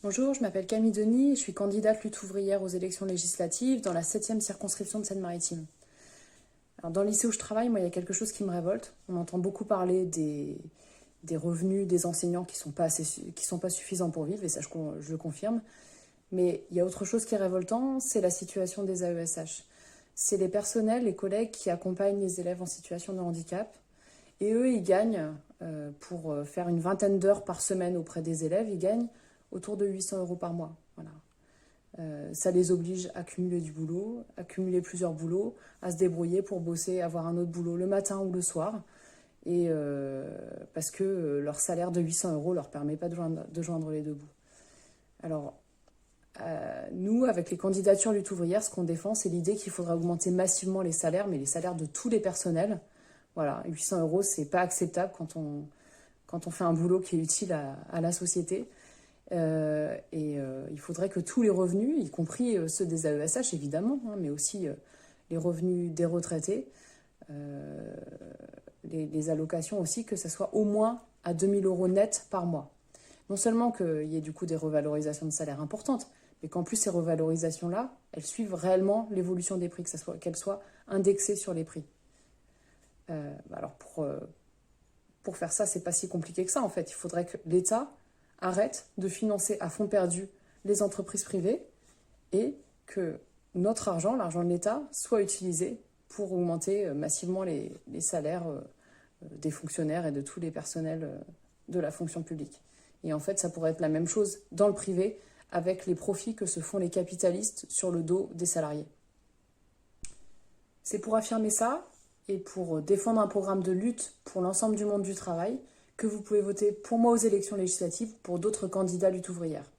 Bonjour, je m'appelle Camille Denis, je suis candidate lutte ouvrière aux élections législatives dans la 7e circonscription de Seine-Maritime. Alors, dans le lycée où je travaille, moi, il y a quelque chose qui me révolte. On entend beaucoup parler des revenus des enseignants qui sont pas suffisants pour vivre, et ça, je le confirme. Mais il y a autre chose qui est révoltant, c'est la situation des AESH. C'est les personnels, les collègues qui accompagnent les élèves en situation de handicap. Et eux, ils gagnent, pour faire une vingtaine d'heures par semaine auprès des élèves, ils gagnent autour de 800 euros par mois. Voilà. Ça les oblige à cumuler du boulot, à cumuler plusieurs boulots, à se débrouiller pour bosser, avoir un autre boulot le matin ou le soir. Et parce que leur salaire de 800 euros ne leur permet pas de joindre les deux bouts. Alors, nous, avec les candidatures lutte ouvrière, ce qu'on défend, c'est l'idée qu'il faudra augmenter massivement les salaires, mais les salaires de tous les personnels. Voilà, 800 euros, c'est pas acceptable quand on fait un boulot qui est utile à la société. Il faudrait que tous les revenus, y compris ceux des AESH évidemment, hein, mais aussi les revenus des retraités, les allocations aussi, que ce soit au moins à 2000 euros net par mois. Non seulement qu'il y ait du coup des revalorisations de salaire importantes, mais qu'en plus ces revalorisations-là, elles suivent réellement l'évolution des prix, qu'elles soient indexées sur les prix. Alors pour faire ça, c'est pas si compliqué que ça en fait. Il faudrait que l'État arrête de financer à fonds perdu les entreprises privées et que notre argent, l'argent de l'État, soit utilisé pour augmenter massivement les salaires des fonctionnaires et de tous les personnels de la fonction publique. Et en fait, ça pourrait être la même chose dans le privé avec les profits que se font les capitalistes sur le dos des salariés. C'est pour affirmer ça et pour défendre un programme de lutte pour l'ensemble du monde du travail que vous pouvez voter pour moi aux élections législatives pour d'autres candidats lutte ouvrière.